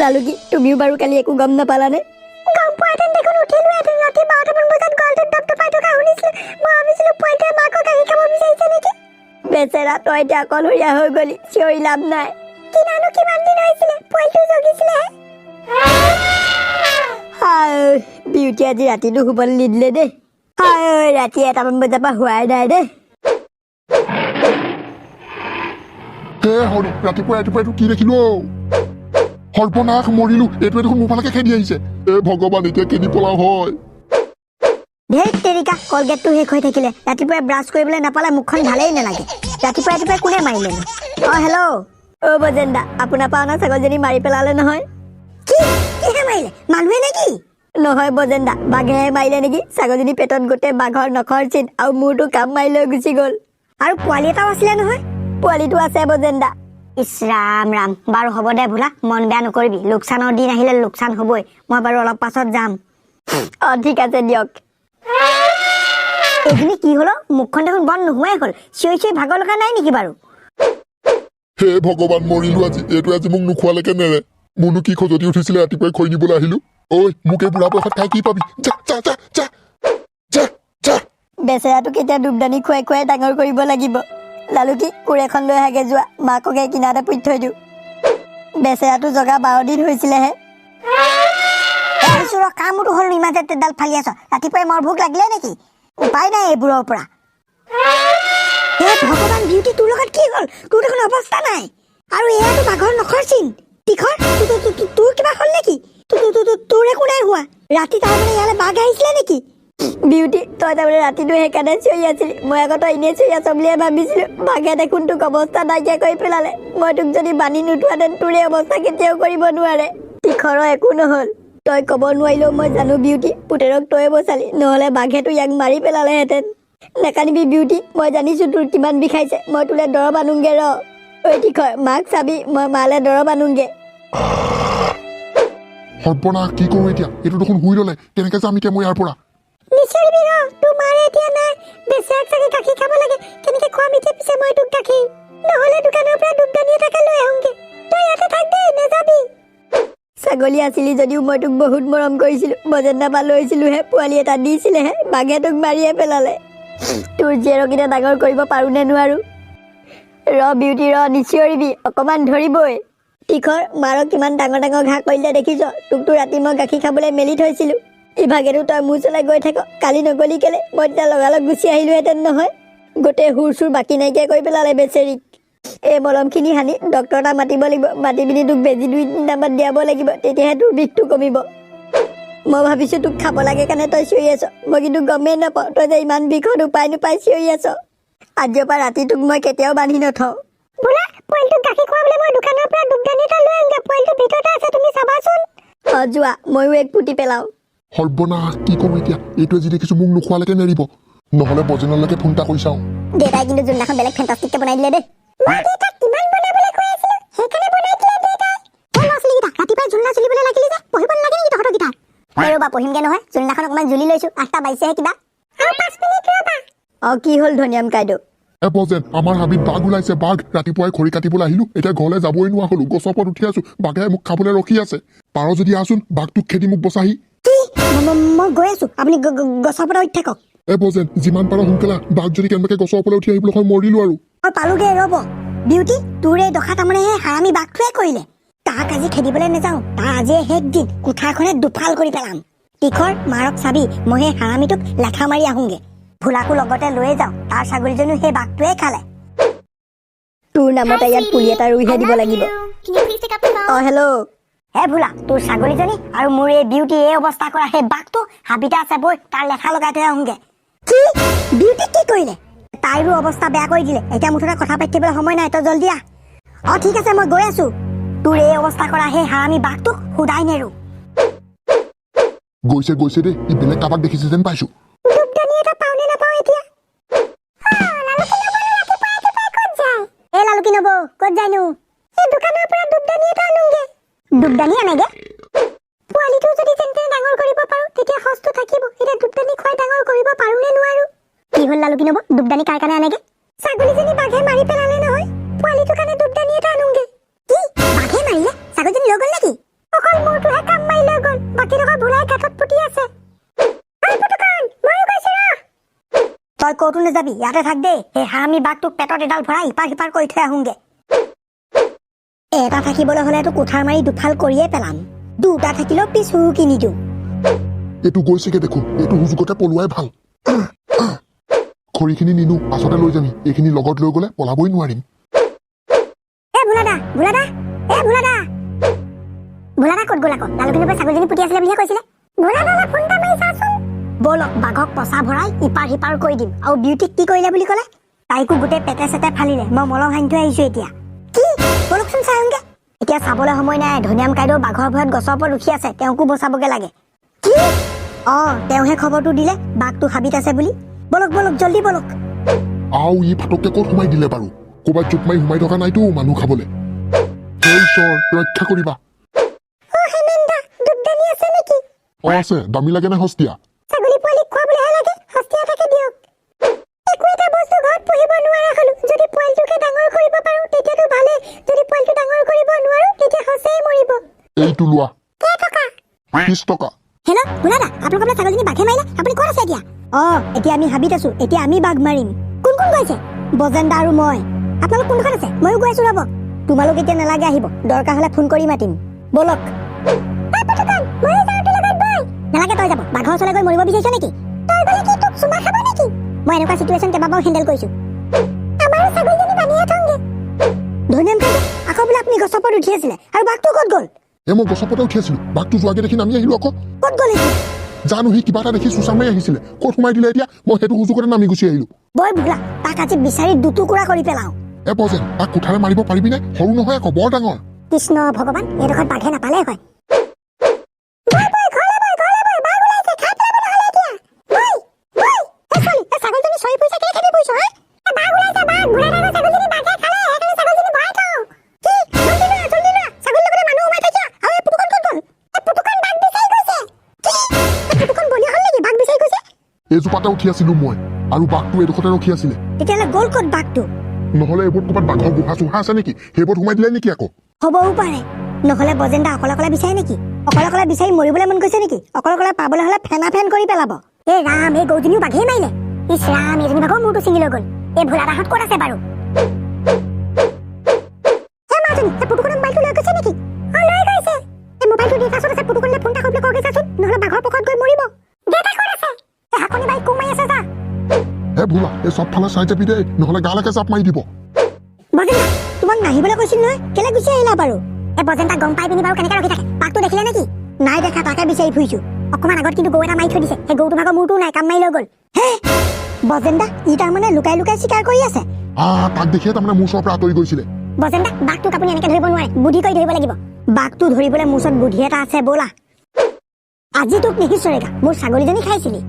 লালুকি তুমিও বাৰু কালি একো গম নাপালানে? গম পোৱাহেঁতেন দেখোন উঠিলোহেঁতেন। ৰাতি 12টামান বজাত গলটোত দপদপাই থকা শুনিছিলোঁ। মই ভাবিছিলোঁ পোৱালিটোৱে মাকক গাখীৰ খাব বিচাৰিছে নেকি। বেচেৰা তই এতিয়া অকলশৰীয়া হৈ গলি, চিঞৰি লাভ নাই। কিনানো কিমান দিন হৈছিলে, পোৱালিটো জগিছিলেহে। বিউটি আজি ৰাতিটো শুবলৈ নিদিলে দেই। ৰাতি 1টামান বজাৰ পৰা হোৱাই নাই দেই। ৰাতিপুৱা এইটো কি দেখিলো? সৰ্বনাশ, মৰিলো। এইটোৱে দেখোন মোৰ ফালেকে খেদি আহিছে। ভগৱান, এতিয়া কেনি পলাও হয়? ধেৰ তেৰিকা, কলগেটটো শেষ হৈ থাকিলে। ৰাতিপুৱাই ব্ৰাছ কৰিবলৈ নাপালে মুখখন ভালেই নালাগে। ৰাতিপুৱাই কোনে মাৰিলেনো? অ' বজেন দা, আপোনাৰ পৰা অনা ছাগলজনী মাৰি পেলালে নহয়। কিহে মাৰিলে? মানুহে নেকি? নহয় বজেন দা, বাঘেহে মাৰিলে নেকি। ছাগলজনী পেটত গোটেই বাঘৰ নখৰ চিন আৰু মূৰটো কাম মাৰি লৈ গুচি গ'ল। আৰু পোৱালি এটাও আছিলে নহয়। পোৱালিটো আছে বজেন দা। ইছ ৰাম ৰাম। বাৰু হ'ব দে ভোলা, মন বেয়া নকৰিবি। লোকচানৰ দিন আহিলে লোকচান হ'বই। মই বাৰু অলপ পাছত যাম। ঠিক আছে দিয়ক। এইখিনি কি হলো? মুখখন দেখোন বন্ধ নোহোৱাই হ'ল। চিঞৰি ভাগৰ লগা নাই নেকি বাৰু? হে ভগৱান, মৰিলো আজি। এইটো আজি মোক নোখোৱালৈকে নেৰে। মোৰনো কি খজতি উঠিছিলে ৰাতিপুৱাই খৈ নিবলৈ আহিলো। ঐ, মোক এই বুঢ়া বয়সত খাই কি পাবি? বেচেৰাটোক এতিয়া দুবদানি খুৱাই খুৱাই ডাঙৰ কৰিব লাগিব। লালুকি, কোৰ এখন লৈ আহাগে যোৱা। মাককে কিনাৰতে পুতি থৈ দিওঁ। বেচেৰাটো জগা 12 দিন হৈছিলেহে। কামটো হ'ল ইমান যে তেডাল ফালি আছ। ৰাতিপুৱাই মোৰ ভোক লাগিলে নেকি? উপায় নাই এইবোৰৰ পৰা। হে ভগৱান, বিউটি তোৰ লগত কি হ'ল? তোৰ দেখোন অৱস্থা নাই। আৰু এয়াতো বাঘৰ নখৰ চিন। তীখৰ, তোৰ কিবা হ'ল নেকি? তোৰ একো নাই হোৱা। ৰাতি তাৰমানে ইয়ালৈ বাঘ আহিছিলে নেকি? বিউটি, তই তাৰমানে ৰাতিটো সেইকাৰণে চিঞৰি আছিলি। মই আকৌ তই এনেই চিঞৰি আছ বুলিয়ে ভাবিছিলো। বাঘে দেখোন তোক অৱস্থা নাইকিয়া কৰি পেলালে। মই তোক যদি বান্ধি নোথোৱাহেঁতেন তোৰ এই অৱস্থা কেতিয়াও কৰিব নোৱাৰে। তীখৰৰ একো নহ'ল। তই ক'ব নোৱাৰিলেও মই জানো বিউটি, পুতেৰক তই বচালি, নহ'লে বাঘেতো ইয়াক মাৰি পেলালেহেঁতেন। নেকানিবি বিউটি, মই জানিছো তোৰ কিমান বিষাইছে। মই তোলে দৰৱ আনোগে ৰ। ঐ তীখৰ, মাক চাবি, মই মালে দৰৱ আনোগে। সৰ্বনাশ, কি কৰো এতিয়া? এইটো দেখোন শুই ল'লে। কেনেকে যাম এতিয়া মই ইয়াৰ পৰা? নিচিৰিবি ৰ, তোৰ মাৰে এতিয়া নাই। বেচেৰাক চাগে গাখীৰ খাব লাগে। কেনেকে খোৱাম এতিয়া পিছে মই তোক গাখীৰ? নহ'লে দোকানৰ পৰা দুধদানি এটাকে লৈ আহোঁগে। তই ইয়াতে থাক দেই, নেযাবি। ছাগলী আছিলি যদিও মই তোক বহুত মৰম কৰিছিলো। বজেন্দাৰ পৰা লৈছিলোহে, পোৱালি এটা দিছিলেহে, বাঘে তোক মাৰিয়ে পেলালে। তোৰ জীয়েৰক এতিয়া ডাঙৰ কৰিব পাৰো নে নোৱাৰো? ৰ বিউটি ৰ, নিচিঞৰিবি, অকমান ধৰিবই। তীখৰ, মাৰক কিমান ডাঙৰ ডাঙৰ ঘাঁহ কৰিলে দেখিছ? তোকতো ৰাতি মই গাখীৰ খাবলৈ মেলি থৈছিলো। ইভাগেতো তই মোৰ ওচৰলৈ গৈ থাক। কালি নগলি কেলে? মই তেতিয়া লগালগ গুচি আহিলোহেঁতেন নহয়। গোটেই সুৰ চুৰ বাকী নাইকিয়া কৰি পেলালে বেচেৰিক। এই মলমখিনি সানি ডক্তৰ এটা মাতিব লাগিব। মাতি পিনি তোক বেজি 2-3টামান দিয়াব লাগিব, তেতিয়াহে তোৰ বিষটো কমিব। মই ভাবিছো তোক খাব লাগে কাৰণে তই চিঞৰি আছ। মই কিন্তু গমেই নাপাওঁ তই যে ইমান বিষত উপায় নোপাই চিঞৰি আছ। আজিৰ পৰা ৰাতি তোক মই কেতিয়াও বান্ধি নথওঁ। বোলা, পোৱালিটোক গাখীৰ খুৱাবলৈ মই দোকানৰ পৰা দুধদানি এটা লৈ আহোঁগে। পোৱালিটো ভিতৰতে আছে, তুমি চাবাচোন। যোৱা, ময়ো এক পুতি পেলাওঁ। সৰ্বনাশ, কি কৰো এতিয়া? এইটোৱে যি দেখিছো মোক নোখোৱালৈকে নেৰিব। নহ'লে বজেনলৈকে ফোন এটা কৰি চাওঁ। দেউতাই কিন্তু যোনদিনাখন বেলেগ ফেণ্টাষ্টিককে বনাই দিলে দেই। মই দেউতাক কিমান বনাবলৈ কৈ আছিলো, সেইকাৰণে বনাই দিলে দেউতাই। এই ল'ৰা ছোৱালীকেইটা, ৰাতিপুৱাই জোলনা চলিবলৈ লাগিলি যে, পঢ়িব নালাগে নেকি তহঁতৰকেইটা? ৰ'বা, পঢ়িমগে নহয়। যোনদিনাখন অকণমান জুলি লৈছো, 8টা বাজিছেহে কিবা। আৰু 5 মিনিট ৰ'বা। কি হ'ল ধনিয়াম কাইদেউ? বজেন, আমাৰ হাবিত বাঘ ওলাইছে। বাঘ। ৰাতিপুৱাই খৰি কাটিবলৈ আহিলো, এতিয়া ঘৰলৈ যাবই নোৱাৰা হলো। গছৰ ওপৰত উঠি আছো, বাঘে মোক খাবলৈ ৰখি আছে। পাৰ যদি আছোন, বাঘটোক খেদি মোক বচাহি। মই গৈ আছো, আপুনি গছৰ পৰা উঠি থাকক। বজেন, যিমান পাৰ সোনকালে। বাঘ যদি কেনেবাকে গছৰ ওপৰলৈ উঠি আহিবলৈ হয়, মৰিলো আৰু। মই পালোগে, ৰ'ব। বিউটি, তোৰ এই দশা তাৰমানে সেই হাৰামী বাঘটোৱে কৰিলে। তাক আজি খেদিবলৈ নাযাওঁ। তাৰ আজিয়ে শেষ দিন। কোঠাৰখনে দুফাল কৰি পেলাম। তীখৰ, মাৰক চাবি, মই সেই হাৰামীটোক লেঠা মাৰি আহোঁগে। ভোলাকো লগতে লৈয়ে যাওঁ। তাৰ ছাগলীজনীও সেই বাঘটোৱে খালে। তোৰ নামতে ইয়াত পুলি এটা ৰুইহে দিব লাগিব। হেল্ল'। হে ভোলা, তোৰ ছাগলীজনী আৰু মোৰ এই বিউটি এই অৱস্থা কৰা সেই বাঘটো হাবিতে আছে, বৈ তাৰ লেঠা লগাই থৈ আহোঁগে। কি? বিউটিক কি কৰিলে? তাইৰো অৱস্থা বেয়া কৰি দিলে। এতিয়া মুঠতে কথা পাতি থাকিবলৈ সময় নাই, তই জলদি আহ। ঠিক আছে, মই গৈ আছো। তোৰ এই অৱস্থা কৰা সেই হাৰামী বাঘটোক সুদাই নেৰো। গৈছে দেই। ই বেলেগ কাৰোবাক দেখিছে যেন পাইছো। দুধদানি এটা পাওঁ নে নাপাওঁ এতিয়া? লালুকি নবৌ, ক'ত যায়নো? এই দোকানৰ পৰা দুধদানি এটা আনোগে। দুধদানি আনেগে? পোৱালিটো যদি তেন্তে ডাঙৰ কৰিব পাৰো, তেতিয়া সস্তো থাকিব। এতিয়া দুধদানি খুৱাই ডাঙৰ কৰিব পাৰো নে নোৱাৰো? কি হ'ল লালুকি নবৌ, দুধদানি কাৰ কাৰণে আনেগে? ছাগলীজনী বাঘে মাৰি পেলালে নহয়। পোৱালিটোৰ কাৰণে দুধদানি এটা আনোগে। কি? বাঘে মাৰিলে? ছাগলীজনী লৈ গ'ল নেকি? ক'তো নাযাবি, ইয়াতে থাক দেই। সেই হাৰামী বাঘটোক পেটত এডাল ভৰাই ইপাৰ সিপাৰ কৰি থৈ আহোঁগে। এটা থাকিবলৈ হ'লেতো কোঠাৰ মাৰি দুফাল কৰিয়ে পেলাম। দুটা থাকিলেও পিছ হুৰুকি নিদিওঁ। এইটো গৈছেগে দেখোন, এইটো সুযোগতে পলোৱাই ভাল। খৰিখিনি নিনো, পাছতে লৈ যামি। এইখিনি লগত লৈ গ'লে পলাবই নোৱাৰিম। এ ভোলাদা, ভোলাদা, এ ভোলাদা। ভোলাদা ক'ত গ'ল আকৌ? লালুকিনৰ পৰা ছাগলীজনী পুতি আছিলে বুলিহে কৈছিলে। ভোলাদালৈ ফোন এটা মাৰি চাচোন। ব'লক, বাঘক পচা ভৰাই ইপাৰ সিপাৰ কৰি দিম। আৰু বিউটিক কি কৰিলে বুলি ক'লে? তাইকো গোটেই পেটে চেটে ফালিলে। মই মলম সানি থৈ আহিছো এতিয়া। কি? ব'লকচোন চাই আহোঁগে। এতিয়া চাবলৈ সময় নাই। ধনিয়াম কাইদেউ বাঘৰ ভয়ত গছৰ ওপৰত উঠি আছে, তেওঁকো বচাবগে লাগে। কি? তেওঁহে খবৰটো দিলে বাঘটো হাবিত আছে বুলি। ব'লক ব'লক, জল্দি ব'লক। আও ই ফাটককে ক'ত সোমাই দিলে বাৰু? ক'ৰবাত জোপ মাৰি সোমাই থকা নাইতো মানুহ খাবলৈ। হে ঈশ্বৰ, ৰক্ষা কৰিবা। আছে, দামী লাগে নে সস্তীয়া? ছাগলী পোৱালিক খুৱাবলৈহে লাগে, সস্তীয়া থাকে দিয়ক। একো এটা বস্তু ঘৰত পুহিব নোৱাৰা হ'লো। যদি পোৱালিটোকে ডাঙৰ কৰিব পাৰো তেতিয়াতো ভালেই। যদি পোৱালিটো ডাঙৰ কৰিব নোৱাৰো তেতিয়া সঁচাই মৰিব। এইটো লোৱা। কেই টকা? 30 টকা। হেল্ল' ভোলাদা, আপোনালোকৰ বোলে ছাগলীজনী বাঘে মাৰিলে? আপুনি ক'ত আছে এতিয়া? এতিয়া আমি হাবিত আছো। এতিয়া আমি বাঘ মাৰিম। কোন কোন গৈছে? বজেন্দা আৰু মই। আপোনালোক কোনখন আছে? ময়ো গৈ আছো, ৰ'ব। তোমালোক এতিয়া নালাগে আহিব, দৰকাৰ হ'লে ফোন কৰি মাতিম। ব'লক। নালাগে, তই যাব। বাঘৰ ওচৰলৈ গৈ মৰিব বিচাৰিছ নেকি? তই গ'লে কি তোক চুমা খাব নেকি? মই এনেকুৱা চিটুৱেশ্যন কেইবাবাৰো হেণ্ডেল কৰিছো। আমাৰো ছাগলীজনী বান্ধিয়ে থওঁগে। ধনিয়াম কাইদেউ, আকৌ বোলে আপুনি গছৰ ওপৰত উঠি আছিলে আৰু বাঘটো ক'ত গ'ল? মই গছৰ ওপৰতে উঠি আছিলো, বাঘটো যোৱাগে দেখি নামি আহিলো আকৌ। ক'ত গ'ল এতিয়া? জানো, সি কিবা এটা দেখি চুচা মাৰি আহিছিলে। ক'ত সোমাই দিলে এতিয়া? মই সেইটো সুযোগতে নামি গুচি আহিলো। বই ভোলা, তাক আজি বিচাৰি দুটুকুৰা কৰি পেলাও। বজেন, তাক কোঠাৰে মাৰিব পাৰিবিনে? সৰু নহয় আকৌ, বৰ ডাঙৰ। কৃষ্ণ ভগৱান, এইডোখৰত বাঘে নাপালে হয়। এইজোপাতে উঠি আছিলো মই, আৰু বাঘটো এইডোখৰতে ৰখি আছিলে। তেতিয়াহ'লে গ'ল ক'ত বাঘটো? নহ'লে এইবোৰ ক'ৰবাত বাঘৰ গুহা চুহা আছে নেকি? সেইবোৰত সোমাই দিলে নেকি আকৌ? হ'বও পাৰে। নহ'লে বজেন্দা অকলে অকলে বিচাৰে নেকি? অকলে অকলে বিচাৰি মৰিবলৈ মন গৈছে নেকি? অকলে অকলে পাবলৈ হ'লে ফেনা ফেন কৰি পেলাব। এই ৰাম, এই গৰুজনীও বাঘেই মাৰিলে। ইছ ৰাম, এইজনী বাঘৰ মূৰটো ছিঙি লৈ গ'ল। এই ভোলাদাহঁত ক'ত আছে বাৰু? পুতুকণে মোবাইলটো লৈ গৈছে নেকি? লৈ গৈছে। এই মোবাইলটো দি চাচোন, পুতুকণলে ফোন এটা কৰিবলৈ কওঁগে চাচোন, নহ'লে বাঘৰ পকৰত গৈ মৰিব। দেউতা ক'ত আছে? এই হাকনি বাৰীত কোৰ মাৰি আছে যা। ভোলা, এই চবফালে চাই যাবি দেই, নহ'লে গালৈকে জাপ মাৰি দিব। বজেন্দা, তোমাক নাহিবলৈ কৈছিল নহয়, কেলে গুচি আহিলা বাৰু? বজেন্দা গম পাই পিনি বাৰু কেনেকে ৰখি থাকে? বাঘটো দেখিলে নেকি? নাই দেখা, তাকে বিচাৰি ফুৰিছো। অকমান আগত কিন্তু গৰু এটা মাৰি থৈ দিছে। সেই গৰুটো ভাগৰ মূৰটো নাই, কাম মাৰি লৈ গ'ল। হে বজেন্দা, ই তাৰমানে লুকাই লুকাই চিকাৰ কৰি আছে। তাক দেখিয়ে তাৰমানে মোৰ ওচৰৰ পৰা আঁতৰি গৈছিলে। বজেন্দা, বাঘটোক আপুনি এনেকে ধৰিব নোৱাৰে, বুদ্ধি কৰি ধৰিব লাগিব। বাঘটো ধৰিবলৈ মোৰ ওচৰত বুদ্ধি এটা আছে, ব'লা। আজি তোক নিশিচৰেগা, মোৰ ছাগলীজনী খাইছিলি।